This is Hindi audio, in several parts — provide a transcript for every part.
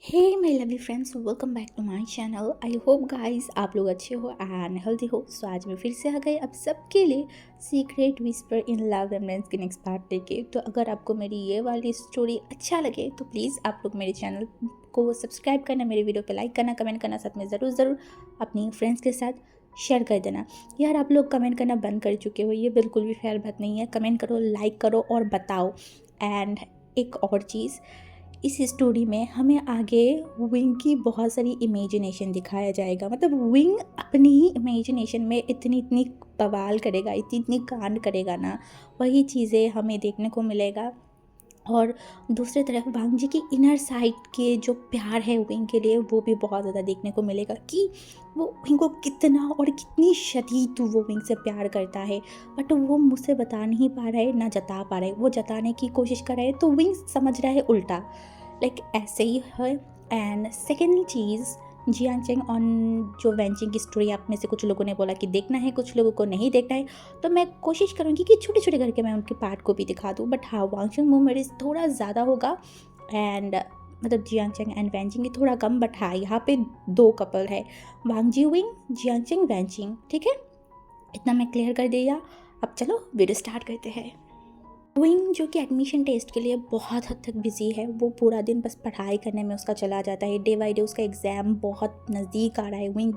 Hey my lovely friends, welcome back to my channel. I hope guys आप लोग अच्छे हो एंड हेल्दी हो। सो आज मैं फिर से आ गई अब सबके लिए सीक्रेट विस्पर इन लव एमरेंस के नेक्स्ट पार्ट लेके। तो अगर आपको मेरी ये वाली स्टोरी अच्छा लगे तो प्लीज़ आप लोग मेरे चैनल को सब्सक्राइब करना, मेरे वीडियो पे लाइक करना, कमेंट करना, साथ में ज़रूर अपनी फ्रेंड्स के साथ शेयर कर देना। यार आप लोग कमेंट करना बंद कर चुके हो, ये बिल्कुल भी फेयर बात नहीं है। कमेंट करो, लाइक करो और बताओ। एंड एक और चीज़, इस स्टोरी में हमें आगे विंग की बहुत सारी इमेजिनेशन दिखाया जाएगा। मतलब विंग अपनी ही इमेजिनेशन में इतनी इतनी बवाल करेगा, इतनी इतनी कांड करेगा ना, वही चीज़ें हमें देखने को मिलेगा। और दूसरी तरफ वांग जी की इनर साइड के जो प्यार है विंग के लिए, वो भी बहुत ज़्यादा देखने को मिलेगा कि वो विंग को कितना और कितनी शदीद वो विंग से प्यार करता है। बट वो मुझसे बता नहीं पा रहा है, ना जता पा रहा है। वो जताने की कोशिश कर रहा है तो विंग समझ रहा है उल्टा, लाइक ऐसे ही है। एंड सेकेंडली चीज़, जियांग चेंग ऑन जो वैंचिंग की स्टोरी, आप में से कुछ लोगों ने बोला कि देखना है, कुछ लोगों को नहीं देखना है। तो मैं कोशिश करूँगी कि छोटे छोटे करके मैं उनके पार्ट को भी दिखा दूँ। बट हाँ, वांगचुंग मूवमेंट थोड़ा ज़्यादा होगा एंड मतलब जियांग चेंग एंड वैंचिंग की थोड़ा कम। बट हाँ, यहाँ पे दो कपल है, वांग जी विंग, जियांग चेंग वैंचिंग। ठीक है, इतना मैं क्लियर कर दिया। अब चलो वीडियो स्टार्ट करते हैं। विंग जो कि एडमिशन टेस्ट के लिए बहुत हद तक बिजी है, वो पूरा दिन बस पढ़ाई करने में उसका चला जाता है। डे बाई डे उसका एग्ज़ाम बहुत नज़दीक आ रहा है। विंग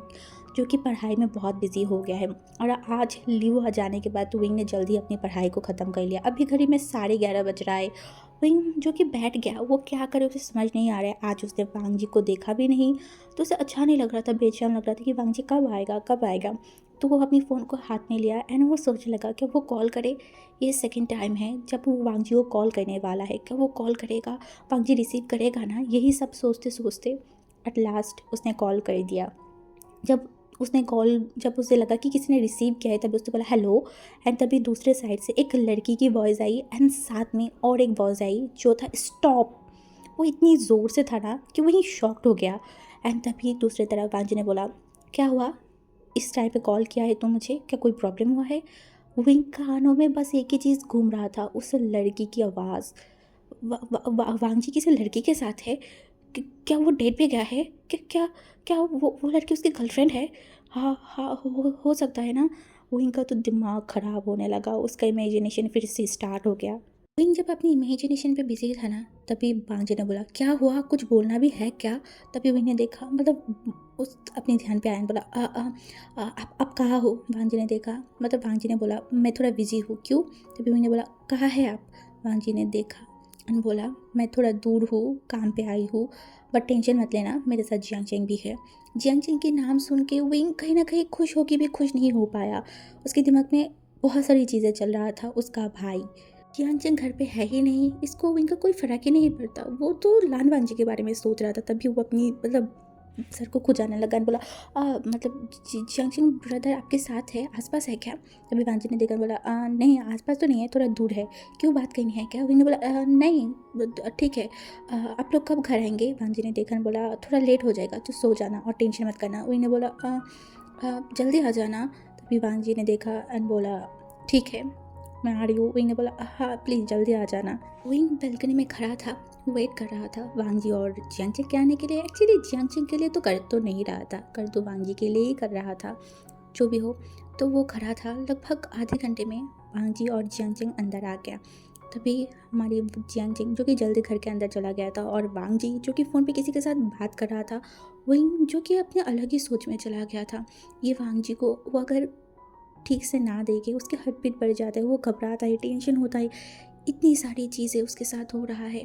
जो कि पढ़ाई में बहुत बिजी हो गया है और आज लीव आ जाने के बाद तो विंग ने जल्दी अपनी पढ़ाई को ख़त्म कर लिया। अभी घड़ी में 11:30 बज रहा है। विंग जो कि बैठ गया, वो क्या करे उसे समझ नहीं आ रहा है। आज उसने वांग जी को देखा भी नहीं तो उसे अच्छा नहीं लग रहा था, बेचैन लग रहा था कि वांग जी कब आएगा कब आएगा। तो वो अपनी फ़ोन को हाथ में लिया एंड वो सोचने लगा कि वो कॉल करे। ये सेकंड टाइम है जब वो वांग जी को कॉल करने वाला है। क्या वो कॉल करेगा, वांग जी रिसीव करेगा ना, यही सब सोचते सोचते एट लास्ट उसने कॉल कर दिया। जब उसे लगा कि किसी ने रिसीव किया है, तभी उसने बोला हेलो। एंड तभी दूसरे साइड से एक लड़की की वॉइस आई एंड साथ में और एक वॉइस आई जो था स्टॉप। वो इतनी ज़ोर से था ना कि वही शॉक्ड हो गया। एंड तभी दूसरी तरफ वांग जी ने बोला, क्या हुआ, इस टाइम पे कॉल किया है तो मुझे, क्या कोई प्रॉब्लम हुआ है? विंग कानों में बस एक ही चीज़ घूम रहा था, उस लड़की की आवाज़। वांग जी किसी लड़की के साथ है? क्या वो डेट पे गया है? क्या क्या क्या वो लड़की उसकी गर्लफ्रेंड है? हाँ हाँ, हो सकता है ना। विंग का तो दिमाग ख़राब होने लगा, उसका इमेजिनेशन फिर से स्टार्ट हो गया। विंग जब अपनी इमेजिनेशन पे बिजी था ना, तभी वांग जी ने बोला, क्या हुआ, कुछ बोलना भी है क्या? तभी विंग ने देखा, मतलब उस अपने ध्यान पे आया, बोला आप कहाँ हो? वांग जी ने देखा, मतलब वांग जी ने बोला, मैं थोड़ा बिजी हूँ। क्यों? तभी विंग ने बोला, कहाँ है आप? वांग जी ने देखा एंड बोला, मैं थोड़ा दूर हूँ, काम पे आई हूँ, बट टेंशन मत लेना, मेरे साथ जियांग चेंग भी है। जियांग चेंग के नाम सुन के विंग कहीं ना कहीं खुश होकर भी खुश नहीं हो पाया। उसके दिमाग में बहुत सारी चीज़ें चल रहा था। उसका भाई जियांग घर पे है ही नहीं, इसको इनका कोई फ़र्क ही नहीं पड़ता। वो तो लान वांजी के बारे में सोच रहा था। तभी वो अपनी मतलब सर को खुजाने लगा और बोला, मतलब जियांग ब्रदर आपके साथ है, आसपास है क्या? तभी वांजी ने देखकर बोला, नहीं आसपास तो नहीं है, थोड़ा दूर है। क्यों, बात करनी है क्या? विंग ने बोला, नहीं ठीक है, आप लोग कब घर आएंगे? वांजी ने देखकर बोला, थोड़ा लेट हो जाएगा तो सो जाना और टेंशन मत करना। विंग ने बोला, जल्दी आ जाना। तभी वांजी ने देखा एंड बोला, ठीक है मैं आ रही हूँ। विंग ने बोला, हाँ प्लीज़ जल्दी आ जाना। विंग बैल्कनी में खड़ा था, वेट कर रहा था वांग जी और जियांग चेंग के आने के लिए। एक्चुअली जियांग चेंग के लिए तो कर तो नहीं रहा था, कर तो वांग जी के लिए ही कर रहा था। जो भी हो, तो वो खड़ा था। लगभग आधे घंटे में वांग जी और जियांग चेंग अंदर आ गया। तभी हमारी जियांग चेंग जो कि जल्दी घर के अंदर चला गया था और वांग जी जो कि फ़ोन पे किसी के साथ बात कर रहा था, विंग जो कि अपने अलग ही सोच में चला गया था। ये वांग जी को वो अगर ठीक से ना देखे, उसके हार्ट बीट बढ़ जाता है, वो घबराता है, टेंशन होता है। इतनी सारी चीज़ें उसके साथ हो रहा है।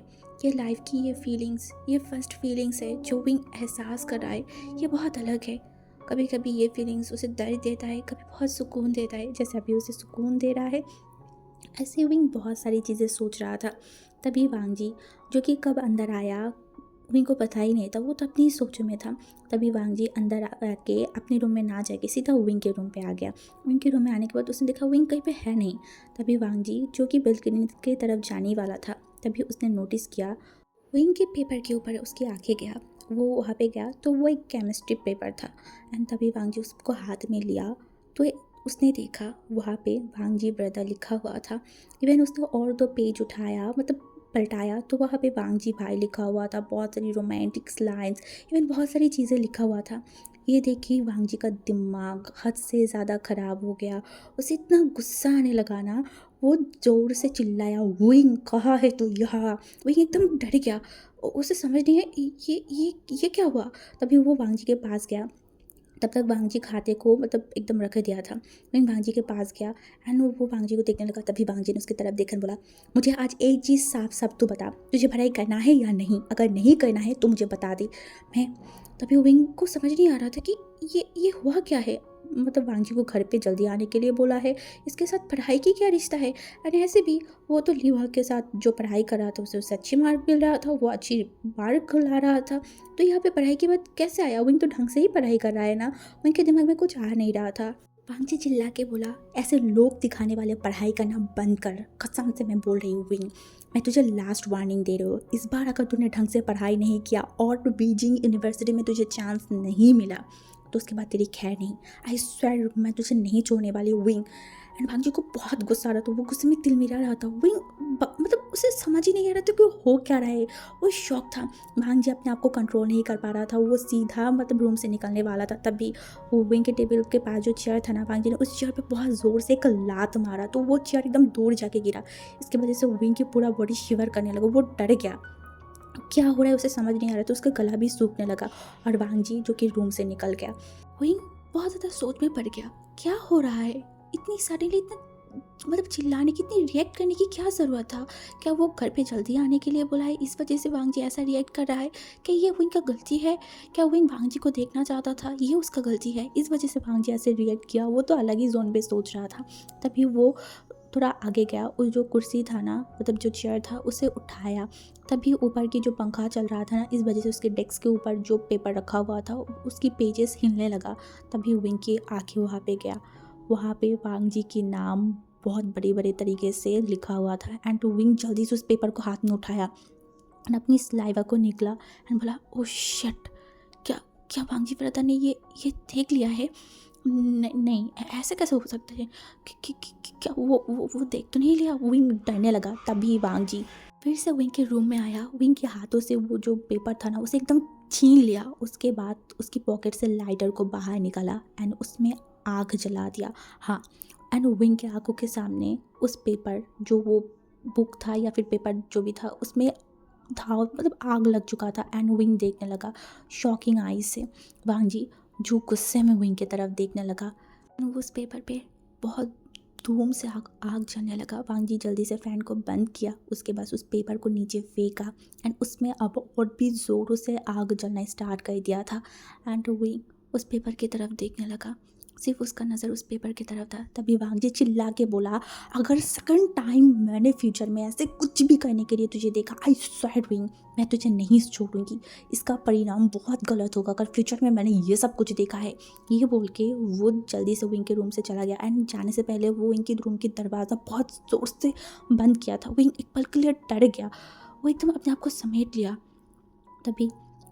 ये लाइफ की ये फीलिंग्स, ये फर्स्ट फीलिंग्स है जो विंग एहसास कर रहा है, ये बहुत अलग है। कभी कभी ये फीलिंग्स उसे दर्द देता है, कभी बहुत सुकून देता है, जैसे अभी उसे सुकून दे रहा है। ऐसे विंग बहुत सारी चीज़ें सोच रहा था। तभी वांग जी जो कि कब अंदर आया विंग को पता ही नहीं था, वो तो अपनी सोचों में था। तभी वांग जी अंदर आके अपने रूम में ना जाके सीधा विंग के रूम पे आ गया। विंग के रूम में आने के बाद उसने देखा विंग कहीं पे है नहीं। तभी वांग जी जो कि बेलकनी की तरफ जाने वाला था, तभी उसने नोटिस किया विंग के पेपर के ऊपर उसकी आंखें गया। वो वहाँ पे गया तो वो एक केमिस्ट्री पेपर था एंड तभी वांग जी उसको हाथ में लिया तो उसने देखा वहाँ पे वांग जी ब्रदर लिखा हुआ था। इवन उसने और दो पेज उठाया, मतलब पलटाया तो वहाँ पे वांगजी भाई लिखा हुआ था, बहुत सारी रोमांटिक लाइन्स, इवन बहुत सारी चीज़ें लिखा हुआ था। ये देखी वांगजी का दिमाग हद से ज़्यादा ख़राब हो गया। उसे इतना गुस्सा आने लगा ना, वो ज़ोर से चिल्लाया, विंग कहाँ है तू यहाँ। विंग एकदम डर गया, उसे समझ नहीं है ये क्या हुआ। तभी वो वांगजी के पास गया। तब तक वांगजी खाते को मतलब एकदम रख दिया था। विंग वांगजी के पास गया एंड वो वांगजी को देखने लगा। तभी वांगजी ने उसकी तरफ देखकर बोला, मुझे आज एक चीज़ साफ साफ तू बता, तुझे पढ़ाई करना है या नहीं? अगर नहीं करना है तो मुझे बता दे। मैं तभी विंग को समझ नहीं आ रहा था कि ये हुआ क्या है। मतलब वांगजी को घर पे जल्दी आने के लिए बोला है, इसके साथ पढ़ाई की क्या रिश्ता है। एंड ऐसे भी वो तो लीवा के साथ जो पढ़ाई कर रहा था उसे अच्छी मार्क मिल रहा था, वो अच्छी मार्क ला रहा था, तो यहाँ पे पढ़ाई की बात कैसे आया। विंग तो ढंग से ही पढ़ाई कर रहा है ना। विंग के दिमाग में कुछ आ नहीं रहा था। वांगजी चिल्ला के बोला, ऐसे लोग दिखाने वाले पढ़ाई करना बंद कर, कसम से मैं बोल रही हूँ विंग, मैं तुझे लास्ट वार्निंग दे रही हूँ। इस बार अगर तूने ढंग से पढ़ाई नहीं किया और तो बीजिंग यूनिवर्सिटी में तुझे चांस नहीं मिला तो उसके बाद तेरी खैर नहीं। आई स्वेयर मैं तुझे नहीं छोड़ने वाली विंग। एंड वांगजी को बहुत गुस्सा आ रहा था, वो गुस्से में तिलमिरा रहा था। विंग मतलब उसे समझ ही नहीं आ रहा था कि हो क्या रहा है। वो शौक था। वांगजी अपने आप को कंट्रोल नहीं कर पा रहा था। वो सीधा मतलब रूम से निकलने वाला था, तभी वो विंग के टेबल के पास जो चेयर था ना, वांगजी ने उस चेयर पे बहुत ज़ोर से एक लात मारा तो वो चेयर एकदम दूर जाके गिरा। इसकी वजह से विंग की पूरा बॉडी शिवर करने लगा। वो डर गया, क्या हो रहा है उसे समझ नहीं आ रहा, तो उसका गला भी सूखने लगा और वांगजी जो कि रूम से निकल गया। विंग बहुत ज़्यादा सोच में पड़ गया, क्या हो रहा है। इतनी सडनली इतना मतलब चिल्लाने की, इतनी रिएक्ट करने की क्या ज़रूरत था। क्या वो घर पे जल्दी आने के लिए बोला है, इस वजह से वांगजी ऐसा रिएक्ट कर रहा है। क्या ये विंग का गलती है? क्या विंग वांगजी को देखना चाहता था, ये उसका गलती है, इस वजह से वांगजी ऐसे रिएक्ट किया। वो तो अलग ही जोन पे सोच रहा था। तभी वो थोड़ा आगे गया, उस जो कुर्सी था ना, मतलब जो चेयर था उसे उठाया। तभी ऊपर की जो पंखा चल रहा था ना, इस वजह से उसके डेस्क के ऊपर जो पेपर रखा हुआ था उसकी पेजेस हिलने लगा। तभी विंग की आँखें वहाँ पे गया। वहाँ पे वांगजी के नाम बहुत बड़े बड़े तरीके से लिखा हुआ था। एंड विंग जल्दी से उस पेपर को हाथ में उठाया एंड अपनी सलाइवा को निकला एंड बोला, ओ शिट, क्या क्या वांगजी ब्रदर ने ये देख लिया है? नहीं ऐसे कैसे हो सकता है? क्या वो देख तो नहीं लिया? विंग डरने लगा। तभी वांगजी फिर से विंग के रूम में आया। विंग के हाथों से वो जो पेपर था ना उसे एकदम छीन लिया। उसके बाद उसकी पॉकेट से लाइटर को बाहर निकाला एंड उसमें आग जला दिया। हाँ, एंड विंग के आंखों के सामने उस पेपर, जो वो बुक था या फिर पेपर जो भी था, उसमें था मतलब आग लग चुका था। एंड विंग देखने लगा शॉकिंग आई से। वांगजी जो गुस्से में विंग की तरफ देखने लगा, उस पेपर पे बहुत धूम से आग जलने लगा। वांगजी जल्दी से फ़ैन को बंद किया, उसके बाद उस पेपर को नीचे फेंका एंड उसमें अब और भी ज़ोरों से आग जलना स्टार्ट कर दिया था। एंड विंग उस पेपर की तरफ देखने लगा, सिर्फ उसका नज़र उस पेपर की तरफ था। तभी वांगजी चिल्ला के बोला, अगर सेकंड टाइम मैंने फ्यूचर में ऐसे कुछ भी करने के लिए तुझे देखा, आई स्वेयर विंग, मैं तुझे नहीं छोड़ूंगी। इसका परिणाम बहुत गलत होगा अगर फ्यूचर में मैंने ये सब कुछ देखा है। ये बोल के वो जल्दी से विंग के रूम से चला गया एंड जाने से पहले वो विंग के रूम की दरवाज़ा बहुत ज़ोर से बंद किया था। विंग एक पल के लिए डर गया, वो एकदम अपने आप को समेट लिया। तभी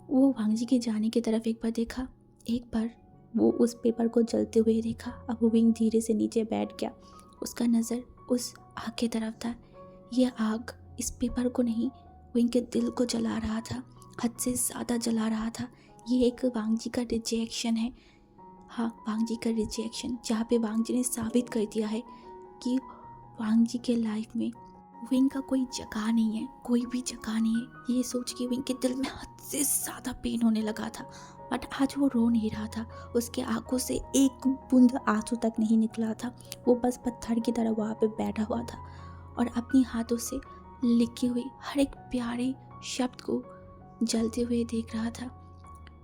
वो वांगजी के जाने की तरफ एक बार देखा, एक बार वो उस पेपर को जलते हुए देखा। अब विंग धीरे से नीचे बैठ गया, उसका नज़र उस आग की तरफ था। ये आग इस पेपर को नहीं, विंग के दिल को जला रहा था, हद से ज़्यादा जला रहा था। ये एक वांगजी का रिजेक्शन है। हाँ, वांगजी का रिजेक्शन, जहाँ पे वांगजी ने साबित कर दिया है कि वांगजी के लाइफ में विंग का कोई जगह नहीं है, कोई भी जगह नहीं है। ये सोच के विंग के दिल में हद से ज़्यादा पेन होने लगा था। बट आज वो रो नहीं रहा था, उसके आंखों से एक बूंद आंसू तक नहीं निकला था। वो बस पत्थर की तरह वहाँ पे बैठा हुआ था और अपनी हाथों से लिखे हुए हर एक प्यारे शब्द को जलते हुए देख रहा था।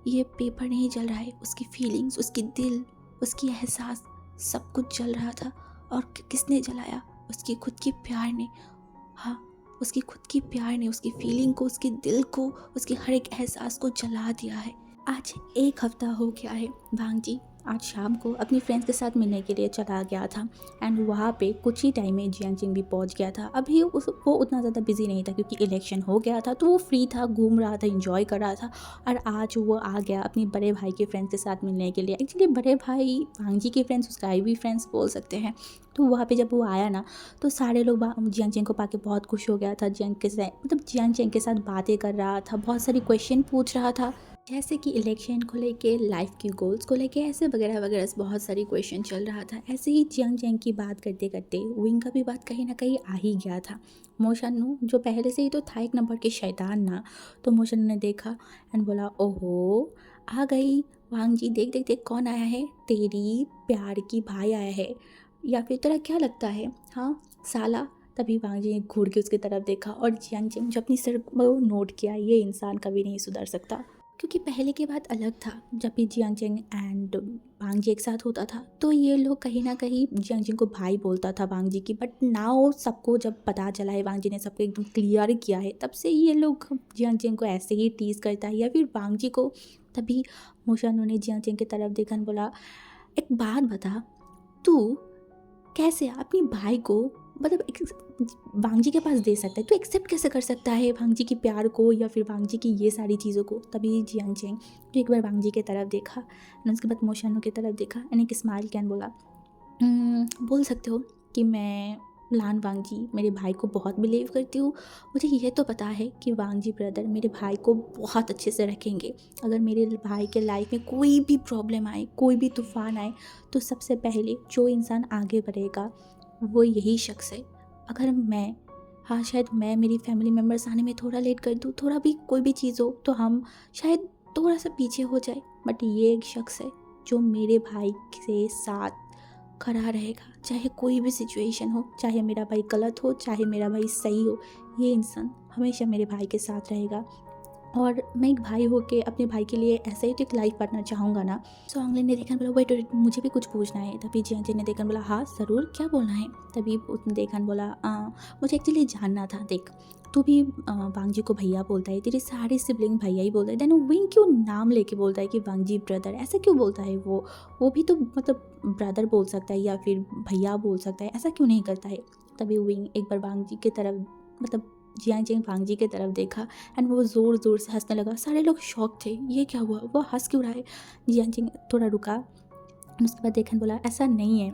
ये पेपर नहीं जल रहा है, उसकी फीलिंग्स, उसकी दिल, उसकी एहसास, सब कुछ जल रहा था। और किसने जलाया? उसकी खुद की प्यार ने। हाँ, उसकी खुद की प्यार ने उसकी फीलिंग को, उसके दिल को, उसके हर एक एहसास को जला दिया है। आज 1 हफ्ता हो गया है वांगजी आज शाम को अपनी फ्रेंड्स के साथ मिलने के लिए चला गया था एंड वहाँ पे कुछ ही टाइम में जियांग जिंग भी पहुँच गया था। अभी वो उतना ज़्यादा बिजी नहीं था क्योंकि इलेक्शन हो गया था, तो वो फ्री था, घूम रहा था, इंजॉय कर रहा था। और आज वो आ गया अपने बड़े भाई के फ्रेंड्स के साथ मिलने के लिए। एक्चुअली बड़े भाई वांग जी के फ्रेंड्स, उसका भी फ्रेंड्स बोल सकते हैं। तो वहाँ पे जब वो आया ना, तो सारे लोग जियांग जिंग को पाके बहुत खुश हो गया था। जियांग के साथ मतलब जियांग जिंग के साथ बातें कर रहा था, बहुत सारी क्वेश्चन पूछ रहा था, जैसे कि इलेक्शन को लेके, लाइफ की गोल्स को लेके, ऐसे वगैरह वगैरह बहुत सारी क्वेश्चन चल रहा था। ऐसे ही जियांग जियांग की बात करते करते विंग का भी बात कहीं ना कहीं आ ही गया था। मोशनु जो पहले से ही तो था एक नंबर के शैतान ना, तो मोशनु ने देखा एंड बोला, ओहो आ गई वांग जी, देख देख देख कौन आया है, तेरी प्यार की भाई आया है, या फिर तेरा क्या लगता है हाँ साला। तभी वांग जी ने घूर के उसकी तरफ देखा और जियांग जियांग जो अपनी सर को नोट किया, ये इंसान कभी नहीं सुधर सकता। क्योंकि पहले की बात अलग था, जब भी जियांग जियांग एंड वांग जी एक साथ होता था तो ये लोग कहीं ना कहीं जियांग जियांग को भाई बोलता था वांग जी की। बट नाउ सबको जब पता चला है, वांग जी ने सबको एकदम क्लियर किया है, तब से ये लोग जियांग जियांग को ऐसे ही टीज करता है या फिर वांग जी को। तभी मोशानु ने जियांग जियांग की तरफ देखा और बोला, एक बात बता, तू कैसे अपनी भाई को मतलब वांग जी के पास दे सकता है, तो एक्सेप्ट कैसे कर सकता है वांग जी की प्यार को या फिर वांग जी की ये सारी चीज़ों को। तभी जियांग जियांग तो एक बार वांग जी की तरफ देखा एंड उसके बाद मोशानु की तरफ देखा एंड एक स्माइल कैन बोला, बोल सकते हो कि मैं लान वांग जी मेरे भाई को बहुत बिलीव करती हूँ। मुझे ये तो पता है कि वांग जी ब्रदर मेरे भाई को बहुत अच्छे से रखेंगे। अगर मेरे भाई के लाइफ में कोई भी प्रॉब्लम आए, कोई भी तूफान आए, तो सबसे पहले जो इंसान आगे बढ़ेगा वो यही शख्स है। अगर मैं, हाँ शायद मैं, मेरी फैमिली मेम्बर्स आने में थोड़ा लेट कर दूँ, थोड़ा भी कोई भी चीज़ हो तो हम शायद थोड़ा सा पीछे हो जाए, बट ये एक शख्स है जो मेरे भाई के साथ खड़ा रहेगा, चाहे कोई भी सिचुएशन हो, चाहे मेरा भाई गलत हो, चाहे मेरा भाई सही हो, ये इंसान हमेशा मेरे भाई के साथ रहेगा। और मैं एक भाई होके अपने भाई के लिए ऐसे ही तो एक लाइफ पार्टनर चाहूँगा ना। सो आंगलिन ने देखा बोला, वेट मुझे भी कुछ पूछना है। तभी जियांग जियांग ने देखा बोला, हाँ ज़रूर, क्या बोलना है। तभी उसने देखा बोला, मुझे एक्चुअली जानना था, देख तू भी वांग जी को भैया बोलता है, तेरे सारे सिबलिंग भैया ही बोलते हैं, देन विंग क्यों नाम लेके बोलता है कि वांग जी ब्रदर, ऐसा क्यों बोलता है? वो भी तो मतलब ब्रदर बोल सकता है या फिर भैया बोल सकता है, ऐसा क्यों नहीं करता है। तभी विंग एक बार वांग जी की तरफ मतलब जियांग जियांग वांग जी की तरफ देखा एंड वो ज़ोर ज़ोर से हंसने लगा। सारे लोग शॉक थे, ये क्या हुआ, वो हंस क्यों रहा है। जियांग जियांग थोड़ा रुका, उसके बाद देखा बोला, ऐसा नहीं है,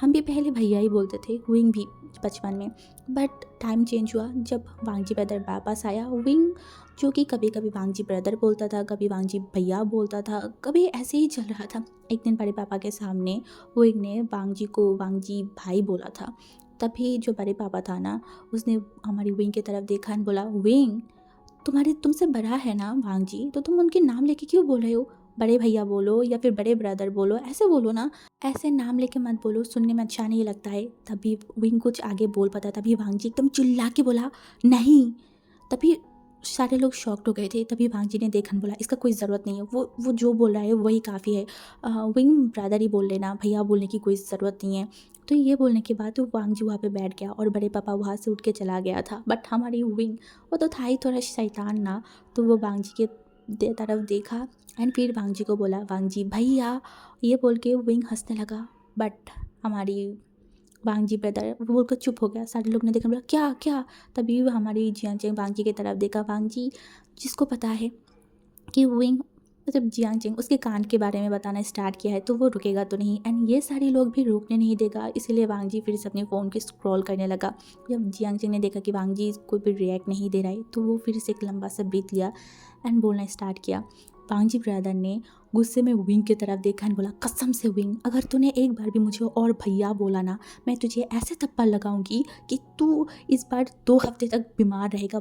हम भी पहले भैया ही बोलते थे, विंग भी बचपन में, बट टाइम चेंज हुआ जब वांग जी ब्रदर वापस आया। विंग जो कि कभी कभी वांग जी ब्रदर बोलता था, कभी वांग जी भैया बोलता था, कभी ऐसे ही चल रहा था। एक दिन बड़े पापा के सामने विंग ने वांग जी को वांग जी भाई बोला था। तभी जो बड़े पापा था ना, उसने हमारी विंग की तरफ देखा और बोला, विंग तुमसे बड़ा है ना वांग जी, तो तुम उनके नाम लेके क्यों बोल रहे हो? बड़े भैया बोलो या फिर बड़े ब्रदर बोलो, ऐसे बोलो ना, ऐसे नाम लेके मत बोलो, सुनने में अच्छा नहीं लगता है। तभी विंग कुछ आगे बोल पाता, तभी वांग जी एकदम चिल्ला के बोला, नहीं। तभी सारे लोग शॉक्ड हो गए थे। तभी वांग जी ने देखा बोला, इसका कोई ज़रूरत नहीं है, वो जो बोल रहा है वही काफ़ी है, विंग ब्रदर ही बोल लेना, भैया बोलने की कोई ज़रूरत नहीं है। तो ये बोलने के बाद वो वांग जी वहाँ पे बैठ गया और बड़े पापा वहाँ से उठ के चला गया था। बट हमारी विंग, वो तो था ही थोड़ा शैतान ना, तो वो वांग जी के तरफ देखा एंड फिर वांग जी को बोला, वांग जी भैया, ये बोल के विंग हंसने लगा। बट हमारी वांग जी ब्रदर वो बोलकर चुप हो गया। सारे लोग ने देखा, बोला क्या क्या। तभी हमारी जियांग जियांग वांग जी की तरफ देखा। वांग जी जिसको पता है कि विंग मतलब जियांग जियांग उसके कान के बारे में बताना स्टार्ट किया है, तो वो रुकेगा तो नहीं, एंड ये सारे लोग भी रोकने नहीं देगा। इसीलिए वांग जी फिर से अपने फ़ोन के स्क्रॉल करने लगा। जब जियांग जियांग ने देखा कि वांग जी कोई भी रिएक्ट नहीं दे रहा है, तो वो फिर से एक लंबा सा ब्रीथ लिया एंड बोलना स्टार्ट किया। वांग जी ब्रदर ने गुस्से में विंग की तरफ देखा एंड बोला, कसम से विंग, अगर तूने एक बार भी मुझे और भैया बोला ना, मैं तुझे ऐसे थप्पड़ लगाऊंगी कि तू इस बार 2 हफ्ते तक बीमार रहेगा,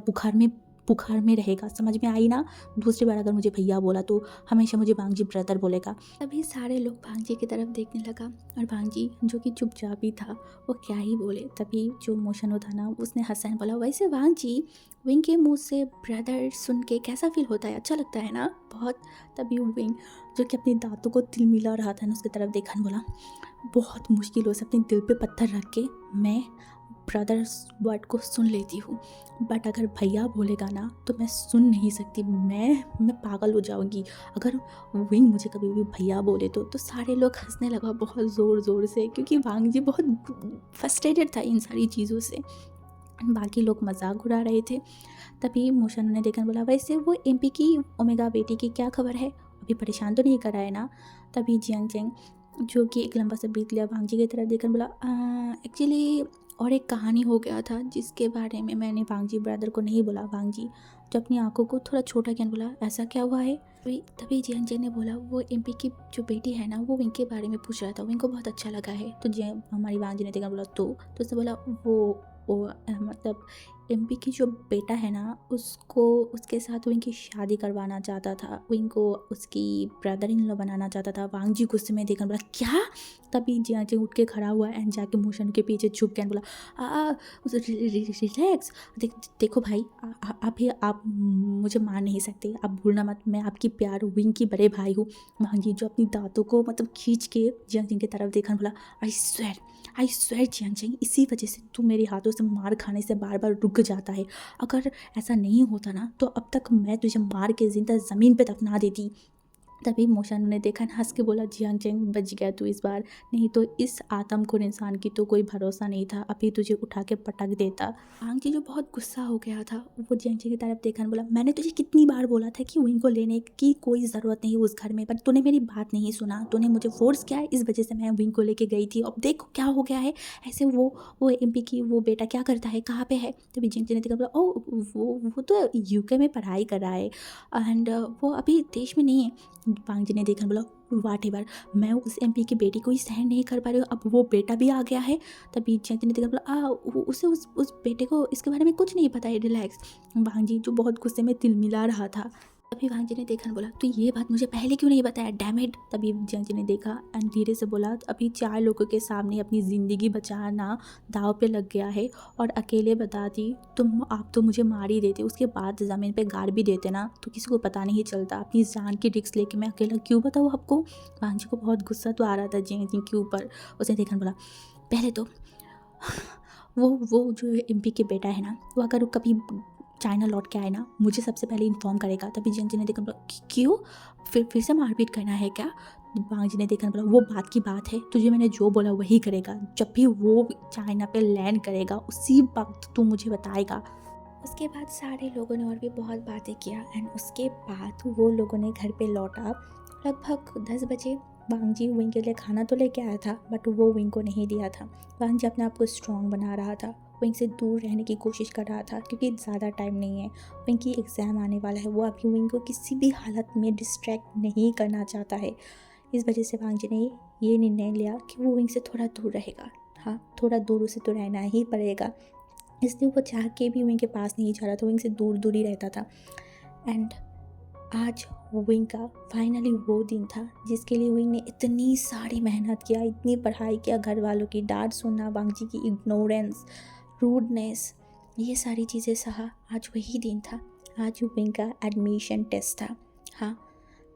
बुखार में रहेगा, समझ में आई ना। दूसरी बार अगर मुझे भैया बोला तो हमेशा मुझे वांग जी ब्रदर बोलेगा। तभी सारे लोग वांग जी की तरफ देखने लगा और वांग जी जो कि चुपचाप ही था, वो क्या ही बोले। तभी जो मोशनु था ना, उसने हंसा और बोला, वैसे वांग जी, विंग के मुंह से ब्रदर सुन के कैसा फील होता है, अच्छा लगता है ना बहुत। तभी विंग जो कि अपने दांतों को तिल मिला रहा था ना, उसकी तरफ देखा और बोला, बहुत मुश्किलों से अपने दिल पे पत्थर रख के मैं ब्रदर्स वर्ड को सुन लेती हूँ, बट अगर भैया बोलेगा ना तो मैं सुन नहीं सकती। मैं पागल हो जाऊँगी। अगर विंग मुझे कभी भी भैया बोले तो सारे लोग हंसने लगा बहुत ज़ोर ज़ोर से, क्योंकि वांग जी बहुत फ्रस्ट्रेटेड था इन सारी चीज़ों से। बाकी लोग मजाक उड़ा रहे थे। तभी मोशन ने देखकर बोला, वैसे वो एमपी की ओमेगा बेटी की क्या खबर है, अभी परेशान तो नहीं कर रहा है ना। तभी जियांग चेंग, जो कि एक लंबा सा ब्रीथ लिया, वांग जी की तरफ देखकर बोला, एक्चुअली और एक कहानी हो गया था जिसके बारे में मैंने वांग जी ब्रदर को नहीं बोला। वांग जी जो अपनी आंखों को थोड़ा छोटा किया बोला, ऐसा क्या हुआ है। तभी जियांग चेंग ने बोला, वो एमपी की जो बेटी है ना, वो विंग के बारे में पूछ रहा था, विंग को बहुत अच्छा लगा है। तो हमारी वांग जी ने देखकर बोला, तो उसने बोला, वो मतलब एमपी की जो बेटा है ना, उसको उसके साथ विंग की शादी करवाना चाहता था, विंग को उसकी ब्रदर इन लॉ बनाना चाहता था। वांग जी गुस्से में देखकर बोला, क्या। तभी जियांग चेंग उठ के खड़ा हुआ एंड जाके मोशन के पीछे छुप गया, बोला, रिलैक्स। देखो भाई, आप मुझे मार नहीं सकते, आप भूलना मत, मैं आपकी प्यार विंग की बड़े भाई हूँ। वांग जी जो अपनी दांतों को मतलब खींच के जियांग चेंग की तरफ देखकर बोला, आई स्वेर जियांग चेंग, इसी वजह से तू मेरे हाथों से मार खाने से बार बार रुक जाता है। अगर ऐसा नहीं होता ना तो अब तक मैं तुझे मार के जिंदा ज़मीन पे दफना देती। तभी मोशानु ने देखा, हंस के बोला, जियांग चेंग बच गया तू इस बार, नहीं तो इस आदमखोर इंसान की तो कोई भरोसा नहीं था, अभी तुझे उठा के पटक देता। वांग जी जो बहुत गुस्सा हो गया था, वो जियांग चेंग की तरफ देखा बोला, मैंने तुझे कितनी बार बोला था कि विंग को लेने की कोई ज़रूरत नहीं उस घर में, पर तूने मेरी बात नहीं सुना, तूने मुझे फोर्स किया है, इस वजह से मैं विंग को लेके गई थी। अब देखो क्या हो गया है। ऐसे वो एमपी की वो बेटा क्या करता है, कहाँ पे है। तभी जियांग चेंग ने देखा बोला, ओ वो तो यूके में पढ़ाई कर रहा है एंड वो अभी देश में नहीं है। वांग जी ने देखा बोला, वाट एवर, मैं उस एमपी की बेटी को ही सहन नहीं कर पा रही हूँ, अब वो बेटा भी आ गया है। तभी जियांग चेंग ने देखा बोला, उसे उस बेटे को इसके बारे में कुछ नहीं पता है, रिलैक्स। वांग जी जो बहुत गुस्से में तिलमिला रहा था। तभी वांग जी ने देखा बोला, तो ये बात मुझे पहले क्यों नहीं बताया, डैम इट। तभी जियांग जी ने देखा एंड धीरे से बोला, अभी 4 लोगों के सामने अपनी ज़िंदगी बचाना दाव पे लग गया है, और अकेले बता दी आप तो मुझे मार ही देते, उसके बाद ज़मीन पे गाड़ भी देते ना तो किसी को पता नहीं चलता। अपनी जान की रिस्क लेके मैं अकेला क्यों बताऊँ आपको। वांग जी को बहुत गुस्सा तो आ रहा था जियांग जी के ऊपर। उसने देखा बोला, पहले तो वो जो एमपी के बेटा है ना, वो अगर कभी चाइना लौट के आए ना, मुझे सबसे पहले इन्फॉर्म करेगा। तभी जियांग जी ने देखा बोला, क्यों, फिर से मारपीट करना है क्या। वांग जी ने देखा बोला, वो बात की बात है, तुझे मैंने जो बोला वही करेगा, जब भी वो चाइना पे लैंड करेगा उसी वक्त तू मुझे बताएगा। उसके बाद सारे लोगों ने और भी बहुत बातें किया एंड उसके बाद वो लोगों ने घर पे लौटा लगभग 10 बजे। वांग जी विंग के लिए खाना तो लेके आया था, बट वो विंग को नहीं दिया था। वांग जी अपने आप को स्ट्रॉन्ग बना रहा था, विंग से दूर रहने की कोशिश कर रहा था, क्योंकि ज़्यादा टाइम नहीं है, विंग की एग्ज़ाम आने वाला है। वो अभी विंग को किसी भी हालत में डिस्ट्रैक्ट नहीं करना चाहता है। इस वजह से वांग जी ने ये निर्णय लिया कि वो विंग से थोड़ा दूर रहेगा। हाँ, थोड़ा दूर उसे तो रहना ही पड़ेगा, इसलिए वो चाह के भी विंग के पास नहीं जा रहा था, विंग से दूर दूर ही रहता था। एंड आज विंग का फाइनली वो दिन था जिसके लिए विंग ने इतनी सारी मेहनत किया, इतनी पढ़ाई किया, घर वालों की डांट सुनना, वांग जी की इग्नोरेंस, रूडनेस, ये सारी चीज़ें सहा। आज वही दिन था, आज विंग का एडमिशन टेस्ट था। हाँ,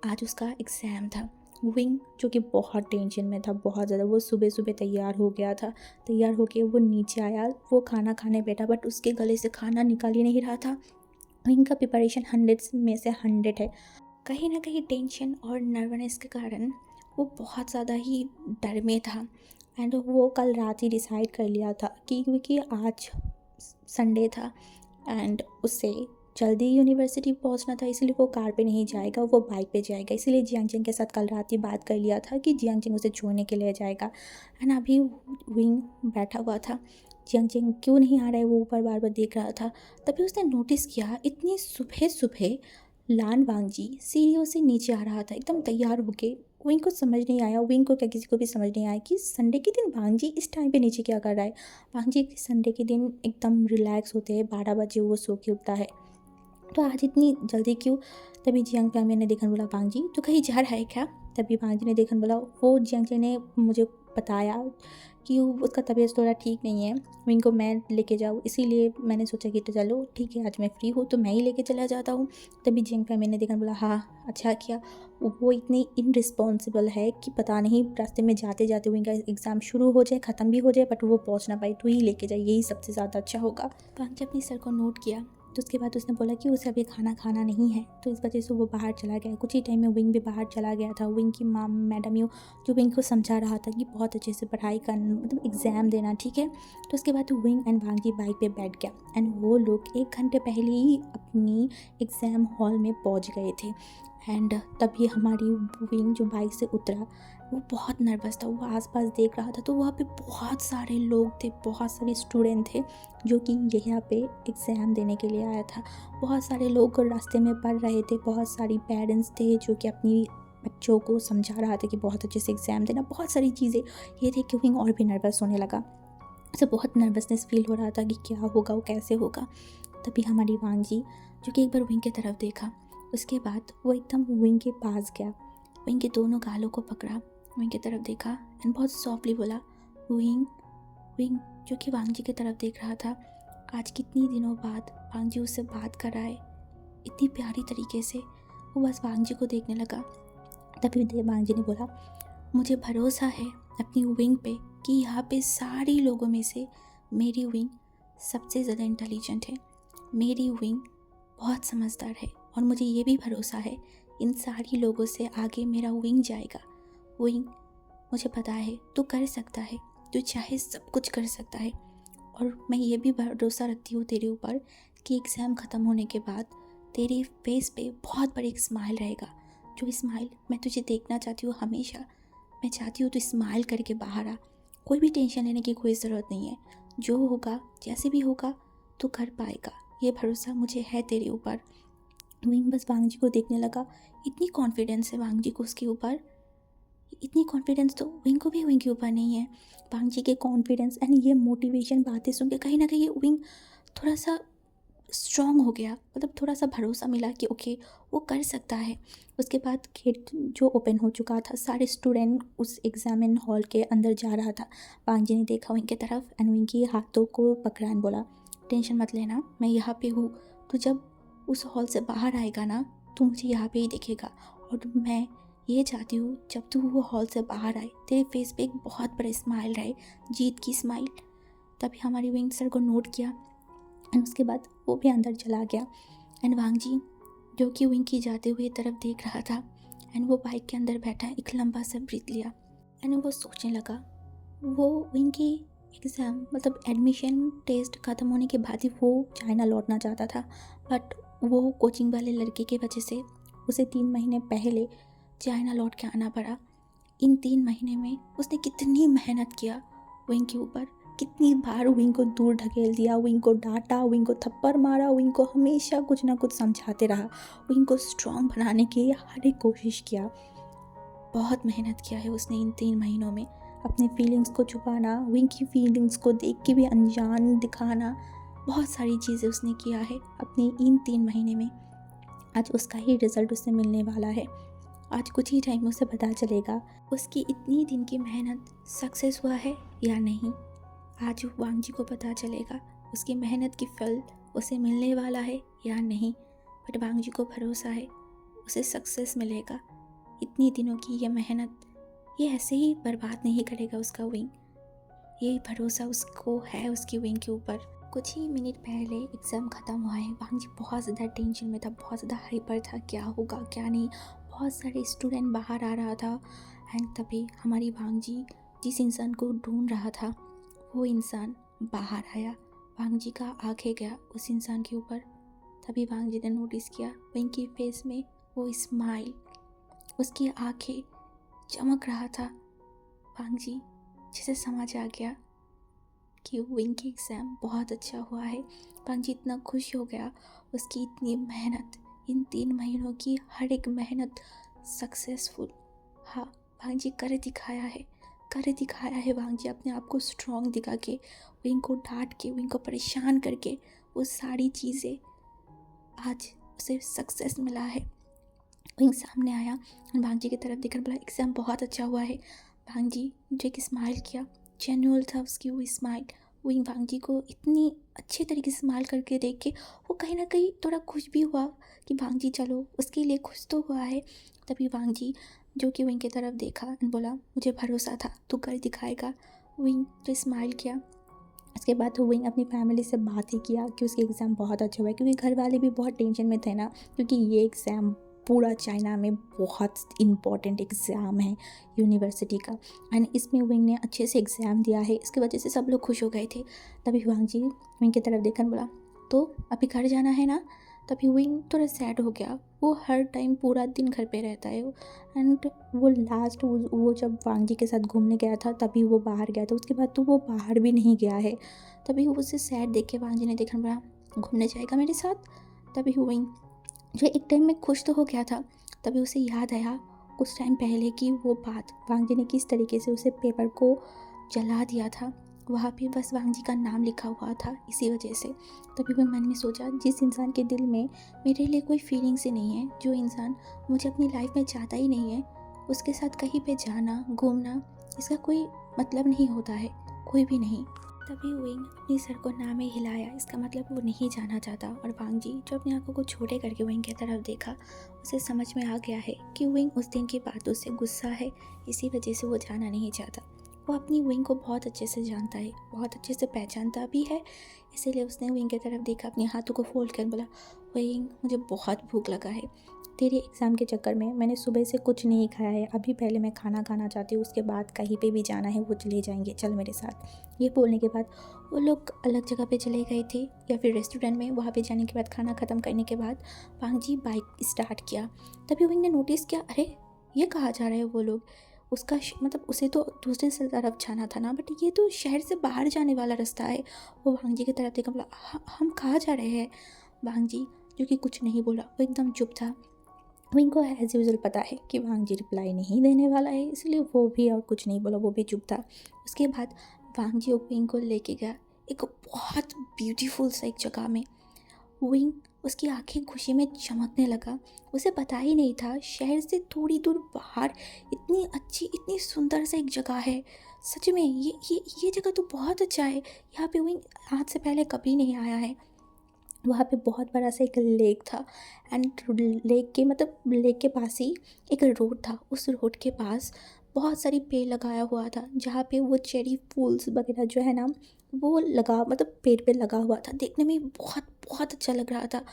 आज उसका एग्ज़ाम था। विंग जो कि बहुत टेंशन में था, बहुत ज़्यादा। वो सुबह सुबह तैयार हो गया था, तैयार होके वो नीचे आया, वो खाना खाने बैठा, बट उसके गले से खाना निकाल ही नहीं रहा था। विंग का प्रिपरेशन 100 में से 100 है। कहीं ना कहीं टेंशन और नर्वसनेस के कारण वो बहुत ज़्यादा ही डर में था। एंड वो कल रात ही डिसाइड कर लिया था कि क्योंकि आज संडे था एंड उससे जल्दी यूनिवर्सिटी पहुंचना था, इसलिए वो कार पे नहीं जाएगा, वो बाइक पे जाएगा। इसीलिए जियांग चेंग के साथ कल रात ही बात कर लिया था कि जियांग चेंग उसे छोड़ने के लिए जाएगा। एंड अभी विंग बैठा हुआ था, जियांग चेंग क्यों नहीं आ रहा है वो ऊपर बार बार देख रहा था। तभी उसने नोटिस किया, इतनी सुबह सुबह लान वांग जी सीढ़ियों से नीचे आ रहा था एकदम तैयार होके। विंग को समझ नहीं आया, विंग को क्या किसी को भी समझ नहीं आया कि संडे के दिन वांग जी इस टाइम पे नीचे क्या कर रहा है। वांग जी संडे के दिन एकदम रिलैक्स होते हैं, 12 बजे वो सो के उठता है। तो आज इतनी जल्दी क्यों? तभी जियांग प्यामी ने देखन बोला वांग जी तो कहीं जा रहा है क्या? तभी वांग जी ने देखन बोला वो जियांग जी ने मुझे बताया कि उसका तबीयत थोड़ा ठीक नहीं है, विंग को मैं लेके जाऊँ, इसीलिए मैंने सोचा कि तो चलो ठीक है, आज मैं फ्री हूँ तो मैं ही लेके चला जाता हूँ। तभी जियांग प्यामी ने देखन बोला हाँ अच्छा किया, वो इतनी इनरिस्पॉन्सिबल है कि पता नहीं रास्ते में जाते जाते विंग का एग्ज़ाम शुरू हो जाए, ख़त्म भी हो जाए, बट वो पहुँच ना पाए, तो ही लेके जाए, यही सबसे ज़्यादा अच्छा होगा। वांग जी अपने सर को नोट किया, तो उसके बाद उसने बोला कि उसे अभी खाना खाना नहीं है, तो इस वजह से वो बाहर चला गया। कुछ ही टाइम में विंग भी बाहर चला गया था। विंग की मैडम यू जो विंग को समझा रहा था कि बहुत अच्छे से पढ़ाई करना, मतलब एग्ज़ाम देना, ठीक है। तो उसके बाद Wei Ying and Wangji bike पे बैठ गया एंड वो लोग 1 घंटे पहले ही अपनी एग्ज़ाम हॉल में पहुंच गए थे। एंड तभी हमारी विंग जो बाइक से उतरा, वो बहुत नर्वस था, वो आसपास देख रहा था, तो वहाँ पे बहुत सारे लोग थे, बहुत सारे स्टूडेंट थे जो कि यहाँ पे एग्ज़ाम देने के लिए आया था। बहुत सारे लोग रास्ते में पढ़ रहे थे, बहुत सारी पेरेंट्स थे जो कि अपनी बच्चों को समझा रहा था कि बहुत अच्छे से एग्ज़ाम देना, बहुत सारी चीज़ें। ये देख के विंग और भी नर्वस होने लगा, उसे बहुत नर्वसनेस फील हो रहा था कि क्या होगा, वो कैसे होगा। तभी हमारी वांग जी जो कि एक बार विंग की तरफ देखा, उसके बाद वो एकदम विंग के पास गया, विंग के दोनों गालों को पकड़ा, विंग की तरफ देखा एंड बहुत सॉफ्टली बोला विंग। विंग जो कि वांग जी की तरफ देख रहा था, आज कितनी दिनों बाद वांग जी उससे बात कर रहा है इतनी प्यारी तरीके से। वो बस वांग जी को देखने लगा। तभी वांग जी ने बोला मुझे भरोसा है अपनी विंग पे कि यहाँ पे सारी लोगों में से मेरी विंग सबसे ज़्यादा इंटेलिजेंट है, मेरी विंग बहुत समझदार है, और मुझे ये भी भरोसा है इन सारी लोगों से आगे मेरा विंग जाएगा। विंग मुझे पता है तू कर सकता है, तू चाहे सब कुछ कर सकता है, और मैं ये भी भरोसा रखती हूँ तेरे ऊपर कि एग्ज़ाम ख़त्म होने के बाद तेरे फेस पे बहुत बड़ी एक स्माइल रहेगा, जो स्माइल मैं तुझे देखना चाहती हूँ हमेशा। मैं चाहती हूँ तू स्माइल करके बाहर आ, कोई भी टेंशन लेने की कोई ज़रूरत नहीं है, जो होगा जैसे भी होगा तू कर पाएगा, ये भरोसा मुझे है तेरे ऊपर। विंग बस वांग जी को देखने लगा, इतनी कॉन्फिडेंस है वांग जी को उसके ऊपर, इतनी कॉन्फिडेंस तो विंग को भी विंग के ऊपर नहीं है। वांग जी के कॉन्फिडेंस एंड ये मोटिवेशन बातें सुन के कहीं ना कहीं विंग थोड़ा सा स्ट्रॉन्ग हो गया, मतलब थोड़ा सा भरोसा मिला कि ओके वो कर सकता है। उसके बाद गेट जो ओपन हो चुका था, सारे स्टूडेंट उस एग्जामिन हॉल के अंदर जा रहा था। वांग जी ने देखा विंग की तरफ एंड विंग के हाथों को पकड़ा एंड बोला टेंशन मत लेना, मैं यहाँ पे हूँ, तो जब उस हॉल से बाहर आएगा ना तो मुझे यहाँ पे ही दिखेगा, और मैं ये चाहती हूँ जब तू वो हॉल से बाहर आए तेरे फेस पे एक बहुत बड़ा स्माइल रहे, जीत की स्माइल। तभी हमारी विंग सर को नोट किया एंड उसके बाद वो भी अंदर चला गया। एंड वांग जी जो कि विंग की जाते हुए तरफ देख रहा था एंड वो बाइक के अंदर बैठा एक लंबा सा ब्रीथ लिया एंड वो सोचने लगा, वो विंग की एग्ज़ाम मतलब एडमिशन टेस्ट ख़त्म होने के बाद ही वो चाइना लौटना चाहता था, बट वो कोचिंग वाले लड़के की वजह से उसे 3 महीने पहले चाइना लौट के आना पड़ा। इन 3 महीने में उसने कितनी मेहनत किया विंग के ऊपर, कितनी बार विंग को दूर ढकेल दिया, विंग को डांटा, विंग को थप्पड़ मारा, विंग को हमेशा कुछ ना कुछ समझाते रहा, विंग को स्ट्रॉन्ग बनाने की हर एक कोशिश किया। बहुत मेहनत किया है उसने इन 3 महीनों में, अपनी फीलिंग्स को छुपाना, विंग की फीलिंग्स को देख के भी अनजान दिखाना, बहुत सारी चीज़ें उसने किया है अपनी इन 3 महीने में। आज उसका ही रिज़ल्ट उसे मिलने वाला है। आज कुछ ही टाइम में उसे पता चलेगा उसकी इतनी दिन की मेहनत सक्सेस हुआ है या नहीं। आज वांग जी को पता चलेगा उसकी मेहनत की फल उसे मिलने वाला है या नहीं, बट वांग जी को भरोसा है उसे सक्सेस मिलेगा। इतनी दिनों की ये मेहनत ये ऐसे ही बर्बाद नहीं करेगा उसका विंग, ये भरोसा उसको है उसकी विंग के ऊपर। कुछ ही मिनट पहले एग्ज़ाम ख़त्म हुआ है, वांग जी बहुत ज़्यादा टेंशन में था, बहुत ज़्यादा हाइपर था, क्या होगा क्या नहीं, बहुत सारे स्टूडेंट बाहर आ रहा था। एंड तभी हमारी वांग जी जिस इंसान को ढूंढ रहा था वो इंसान बाहर आया, वांग जी का आंखें गया उस इंसान के ऊपर। तभी वांग जी ने नोटिस किया विंग की फेस में वो स्माइल, उसकी आंखें चमक रहा था। वांग जी जिसे समझ आ गया कि विंग की एग्ज़ाम बहुत अच्छा हुआ है। वांग जी इतना खुश हो गया, उसकी इतनी मेहनत, इन 3 महीनों की हर एक मेहनत सक्सेसफुल। हाँ, वांग जी कर दिखाया है वांग जी अपने आप को स्ट्रॉन्ग दिखा के, विंग को डांट के, विंग को परेशान करके, वो सारी चीज़ें आज उसे सक्सेस मिला है। विंग सामने आया और भांजी की तरफ देखकर बोला एग्ज़ाम बहुत अच्छा हुआ है। भांजी जो एक स्माइल किया, जेन्युइन था उसकी वो स्माइल। विंग भांजी को इतनी अच्छे तरीके से स्माइल करके देख के वो कहीं ना कहीं थोड़ा खुश भी हुआ कि भांजी चलो उसके लिए खुश तो हुआ है। तभी भांजी जो कि विंग की तरफ देखा और बोला मुझे भरोसा था तू कर दिखाएगा। विंग जो स्माइल किया। उसके बाद तो विंग अपनी फैमिली से बात ही किया कि उसके एग्ज़ाम बहुत अच्छा हुआ है, क्योंकि घर वाले भी बहुत टेंशन में थे ना, क्योंकि ये एग्ज़ाम पूरा चाइना में बहुत इम्पॉर्टेंट एग्ज़ाम है यूनिवर्सिटी का। एंड इसमें विंग ने अच्छे से एग्ज़ाम दिया है, इसकी वजह से सब लोग खुश हो गए थे। तभी वांग जी विंग की तरफ देखकर बोला तो अभी घर जाना है ना। तभी विंग थोड़ा सैड हो गया, वो हर टाइम पूरा दिन घर पे रहता है। एंड वो लास्ट वो जब वांग जी के साथ घूमने गया था तभी वो बाहर गया था, उसके बाद तो वो बाहर भी नहीं गया है। तभी वो उसे सैड देख के वांग जी ने देखा बोला घूमने जाएगा मेरे साथ। तभी विंग जो एक टाइम में खुश तो हो गया था, तभी उसे याद आया कुछ टाइम पहले की वो बात, वांग जी ने किस तरीके से उसे पेपर को जला दिया था, वहाँ पे बस वांग जी का नाम लिखा हुआ था इसी वजह से। तभी वो मन में सोचा जिस इंसान के दिल में मेरे लिए कोई फीलिंग्स ही नहीं है, जो इंसान मुझे अपनी लाइफ में चाहता ही नहीं है, उसके साथ कहीं पे जाना घूमना इसका कोई मतलब नहीं होता है, कोई भी नहीं। तभी विंग अपनी सर को ना में हिलाया, इसका मतलब वो नहीं जाना चाहता। और वांग जी जो अपनी आंखों को छोटे करके विंग की तरफ देखा, उसे समझ में आ गया है कि विंग उस दिन की बातों से गुस्सा है, इसी वजह से वो जाना नहीं चाहता। वो अपनी विंग को बहुत अच्छे से जानता है, बहुत अच्छे से पहचानता भी है, इसीलिए उसने विंग की तरफ देखा, अपने हाथों को फोल्ड कर बोला विंग मुझे बहुत भूख लगा है, तेरे एग्ज़ाम के चक्कर में मैंने सुबह से कुछ नहीं खाया है, अभी पहले मैं खाना खाना चाहती हूँ, उसके बाद कहीं पे भी जाना है वो चले जाएंगे, चल मेरे साथ। ये बोलने के बाद वो लोग अलग जगह पे चले गए थे या फिर रेस्टोरेंट में। वहाँ पे जाने के बाद खाना ख़त्म करने के बाद वांग जी बाइक स्टार्ट किया। तभी विंग ने नोटिस किया अरे ये कहाँ जा रहे हैं वो लोग, उसका मतलब उसे तो दूसरे से तरफ जाना था ना, बट ये तो शहर से बाहर जाने वाला रास्ता है। वो वांग जी की तरफ देखा बोला हम कहाँ जा रहे हैं। वांग जी जो कि कुछ नहीं बोला, वो एकदम चुप था। विंग को एज यूजल पता है कि वांग जी रिप्लाई नहीं देने वाला है, इसलिए वो भी और कुछ नहीं बोला, वो भी चुप था। उसके बाद वांग जी विंग को लेके गया एक बहुत ब्यूटीफुल सा एक जगह में। विंग उसकी आंखें खुशी में चमकने लगा, उसे पता ही नहीं था शहर से थोड़ी दूर बाहर इतनी अच्छी इतनी सुंदर सा एक जगह है। सच में ये जगह तो बहुत अच्छा है, यहाँ पे विंग आज से पहले कभी नहीं आया है। वहाँ पे बहुत बड़ा सा एक लेक था एंड लेक के पास ही एक रोड था। उस रोड के पास बहुत सारी पेड़ लगाया हुआ था, जहाँ पे वो चेरी फूल्स वगैरह जो है ना वो लगा पेड़ पे लगा हुआ था, देखने में बहुत बहुत अच्छा लग रहा था।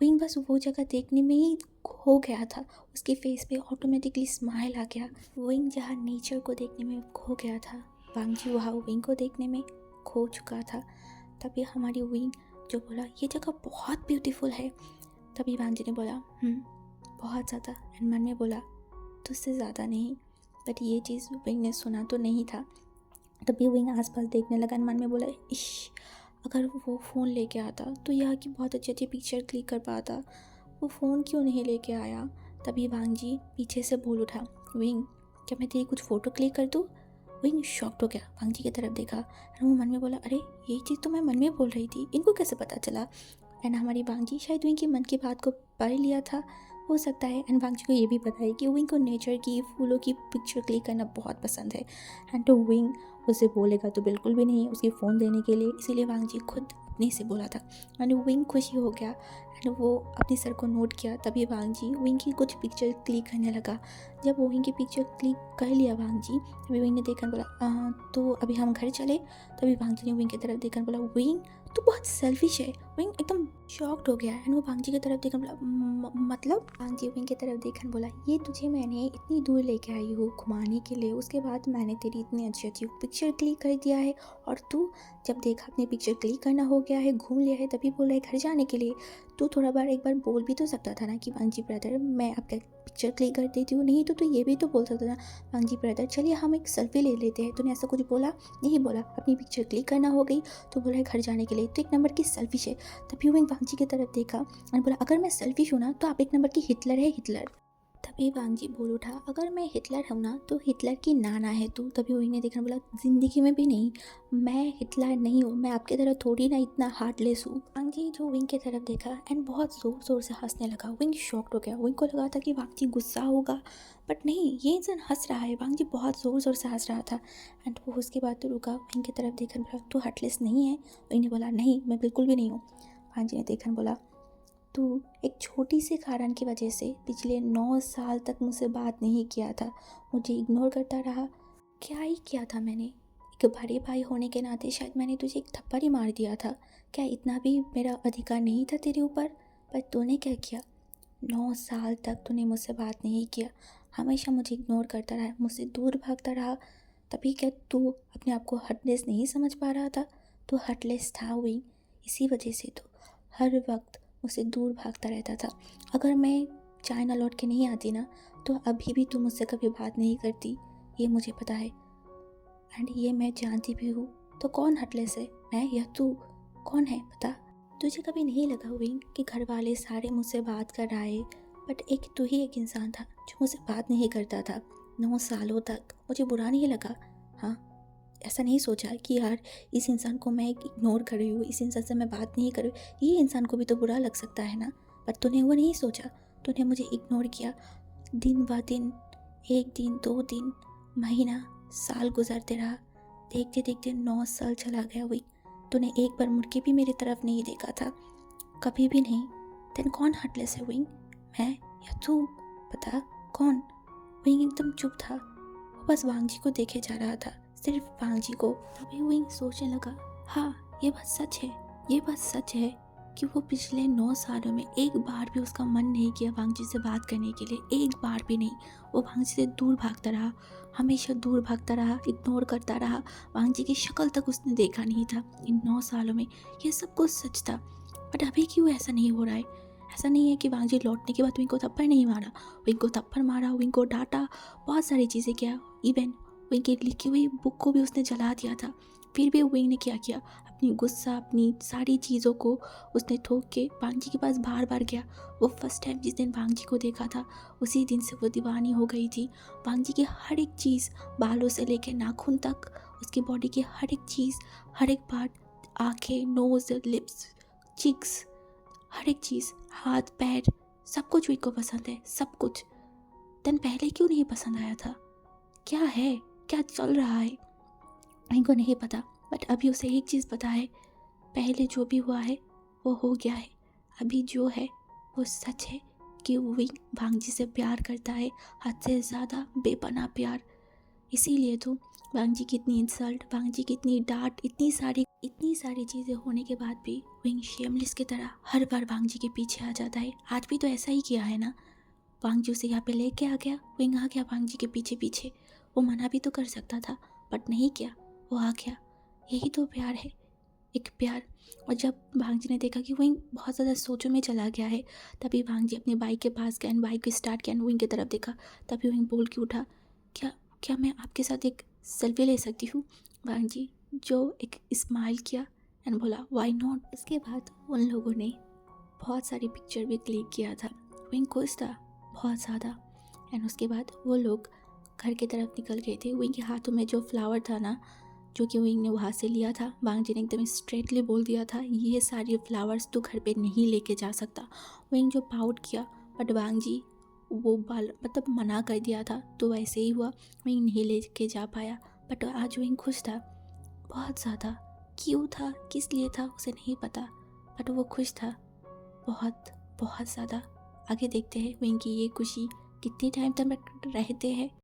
विंग बस वो जगह देखने में ही खो गया था, उसके फेस पे ऑटोमेटिकली स्माइल आ गया। विंग जहाँ नेचर को देखने में खो गया था, वांग जी वहाँ विंग को देखने में खो चुका था। तभी हमारी विंग जो बोला ये जगह बहुत ब्यूटीफुल है। तभी वांग जी ने बोला बहुत ज़्यादा, एंड मन में बोला तुझसे ज़्यादा नहीं। बट ये चीज़ विंग ने सुना तो नहीं था। तभी विंग आसपास देखने लगा, मन में बोला इश अगर वो फ़ोन लेके आता तो यहाँ की बहुत अच्छी अच्छी पिक्चर क्लिक कर पाता, वो फ़ोन क्यों नहीं लेके आया। तभी वांग जी पीछे से बोल उठा विंग क्या मैं तेरी कुछ फ़ोटो क्लिक कर दूँ। विंग शॉक्ड हो गया, वांग जी की तरफ देखा और वो मन में बोला अरे यही चीज़ तो मैं मन में बोल रही थी, इनको कैसे पता चला। एंड हमारी वांग जी शायद विंग के मन की बात को पढ़ लिया था, हो सकता है। एंड वांग जी को ये भी पता है कि विंग को नेचर की फूलों की पिक्चर क्लिक करना बहुत पसंद है। एंड तो विंग उसे बोलेगा तो बिल्कुल भी नहीं उसकी फ़ोन देने के लिए, इसीलिए वांग जी खुद अपने से बोला था। एंड विंग खुशी हो गया एंड वो अपने सर को नोट किया। तभी वांग जी विंग की कुछ पिक्चर क्लिक करने लगा। जब विंग की पिक्चर क्लिक कर लिया वांग जी, तभी विंग ने देखकर बोला तो अभी हम घर चले। तभी वांग जी ने विंग की तरफ देखकर बोला विंग तो बहुत सेल्फिश है। विंग एकदम शॉक्ड हो गया एंड वो वांग जी की तरफ देखकर बोला मतलब। वांग जी विंग की तरफ देखकर बोला ये तुझे मैंने इतनी दूर लेके आई हूँ घुमाने के लिए, उसके बाद मैंने तेरी इतनी अच्छी अच्छी पिक्चर क्लिक कर दिया है और तू जब देखा अपनी पिक्चर क्लिक करना हो गया है, घूम लिया है, तभी बोल रहा है घर जाने के लिए। तो थोड़ा बार एक बार बोल भी तो सकता था ना कि वांग जी ब्रदर मैं आपका पिक्चर क्लिक कर देती हूँ, नहीं तो ये भी तो बोल सकता था वांग जी ब्रदर चलिए हम एक सेल्फी ले लेते हैं। तूने ऐसा कुछ बोला नहीं बोला, अपनी पिक्चर क्लिक करना हो गई तो बोला है घर जाने के लिए, तो एक नंबर की सेल्फिश है। तभी विंग वांग जी की तरफ देखा और बोला अगर मैं सेल्फिश हूँ ना तो आप एक नंबर की हिटलर है हिटलर। तभी वांग जी बोल उठा, अगर मैं हिटलर हूँ ना तो हिटलर की नाना है तू। तभी विंग ने देखकर बोला, जिंदगी में भी नहीं, मैं हिटलर नहीं हूँ, मैं आपकी तरह थोड़ी ना इतना हार्टलेस हूँ। वांग जी जो विंग की तरफ देखा एंड बहुत ज़ोर ज़ोर से हंसने लगा। विंग शॉक्ड हो गया। विंग को लगा था कि वांग जी गुस्सा होगा, बट नहीं, ये इंसान हंस रहा है। वांग जी बहुत ज़ोर ज़ोर से हंस रहा था एंड वो उसके बाद तो रुका। विंग की तरफ देखकर बोला, तू हार्टलेस नहीं है? विंग ने बोला, नहीं, मैं बिल्कुल भी नहीं हूँ। वांग जी ने देखकर बोला, तू एक छोटी सी कारण की वजह से पिछले 9 साल तक मुझसे बात नहीं किया था, मुझे इग्नोर करता रहा। क्या ही किया था मैंने? एक बड़े भाई होने के नाते शायद मैंने तुझे एक थप्पड़ ही मार दिया था। क्या इतना भी मेरा अधिकार नहीं था तेरे ऊपर? पर तूने क्या किया? 9 साल तक तूने मुझसे बात नहीं किया, हमेशा मुझे इग्नोर करता रहा, मुझसे दूर भागता रहा। तभी क्या तू अपने आप को हर्टलेस नहीं समझ पा रहा था? तू हर्टलेस था हुई, इसी वजह से तो हर वक्त मुझसे दूर भागता रहता था। अगर मैं चाइना लौट के नहीं आती ना तो अभी भी तू मुझसे कभी बात नहीं करती, ये मुझे पता है एंड ये मैं जानती भी हूँ। तो कौन हर्टलेस है, मैं या तू? कौन है बता? तुझे कभी नहीं लगा विंग कि घर वाले सारे मुझसे बात कर रहा है, बट एक तू ही एक इंसान था जो मुझसे बात नहीं करता था 9 सालों तक? मुझे बुरा नहीं लगा? हाँ, ऐसा नहीं सोचा कि यार इस इंसान को मैं इग्नोर कर रही हूँ, इस इंसान से मैं बात नहीं कर रही हूँ, ये इंसान को भी तो बुरा लग सकता है ना? पर तूने वो नहीं सोचा, तूने मुझे इग्नोर किया। दिन ब दिन, एक दिन, 2 दिन, महीना, साल गुजरते रहा। देखते देखते 9 साल चला गया हुई, तूने एक बार मुड़ के भी मेरी तरफ नहीं देखा था, कभी भी नहीं। तेन कौन हार्टलेस है विंग, मैं या तू? बता कौन? विंग एकदम चुप था, वो बस वांग जी को देखे जा रहा था, सिर्फ वांग जी को। तभी विंग सोचने लगा, हाँ ये बात सच है, ये बात सच है कि वो पिछले 9 सालों में एक बार भी उसका मन नहीं किया वांग जी से बात करने के लिए, एक बार भी नहीं। वो वांग जी से दूर भागता रहा, हमेशा दूर भागता रहा, इग्नोर करता रहा। वांग जी की शक्ल तक उसने देखा नहीं था इन 9 सालों में। ये सब कुछ सच था, बट अभी क्यों ऐसा नहीं हो रहा है? ऐसा नहीं है कि वांग जी लौटने के बाद विंग को थप्पड़ नहीं मारा, विंग को थप्पड़ मारा, विंग को डांटा, बहुत सारी चीज़ें किया। इवन विंग की लिखी हुई बुक को भी उसने जला दिया था। फिर भी विंग ने क्या किया, अपनी गुस्सा, अपनी सारी चीज़ों को उसने थोक के वांग जी के पास बार बार गया। वो फर्स्ट टाइम जिस दिन वांग जी को देखा था, उसी दिन से वो दीवानी हो गई थी। वांग जी की हर एक चीज़, बालों से लेकर नाखून तक, उसकी बॉडी की हर एक चीज़, हर एक पार्ट, आँखें, नोज़, लिप्स, चिक्स, हर एक चीज़, हाथ पैर, सब कुछ विंग को पसंद है, सब कुछ। देन पहले क्यों नहीं पसंद आया था? क्या है, क्या चल रहा है? इनको नहीं पता, बट अभी उसे एक चीज़ पता है, पहले जो भी हुआ है वो हो गया है। अभी जो है वो सच है कि वो विंग वांग जी से प्यार करता है, हद से ज़्यादा बेपनाह प्यार। इसीलिए तो वांग जी की इतनी इंसल्ट, वांग जी की इतनी डांट, इतनी सारी चीज़ें होने के बाद भी विंग शेमलेस की तरह हर बार वांग जी के पीछे आ जाता है। आज भी तो ऐसा ही किया है ना, वांग जी उसे यहाँ पे लेके आ गया, विंग आ गया वांग जी के पीछे पीछे। वो मना भी तो कर सकता था, बट नहीं किया, वो आ गया। यही तो प्यार है, एक प्यार। और जब वांग जी ने देखा कि विंग बहुत ज़्यादा सोचों में चला गया है, तभी वांग जी अपनी बाइक के पास गया, बाइक को स्टार्ट किया, विंग की तरफ देखा। तभी विंग बोल के उठा, क्या क्या मैं आपके साथ एक सेल्फी ले सकती हूँ? वांग जी जो एक स्माइल किया एंड बोला, वाई नॉट। इसके बाद उन लोगों ने बहुत सारी पिक्चर भी क्लिक किया था। विंग खुश था बहुत ज़्यादा। एंड उसके बाद वो लोग घर की तरफ निकल गए थे। विंग के हाथों में जो फ्लावर था ना, जो कि विंग ने वहाँ से लिया था, वांग जी ने एकदम स्ट्रेटली बोल दिया था, ये सारे फ्लावर्स तो घर पे नहीं लेके जा सकता। विंग जो पाउट किया, बट वांग जी वो बाल मतलब मना कर दिया था, तो वैसे ही हुआ, विंग नहीं लेके जा पाया। बट आज विंग खुश था बहुत ज़्यादा। क्यों था, किस लिए था, उसे नहीं पता, बट वो खुश था बहुत बहुत ज़्यादा। आगे देखते हैं विंग की ये खुशी कितने टाइम तक रहते हैं।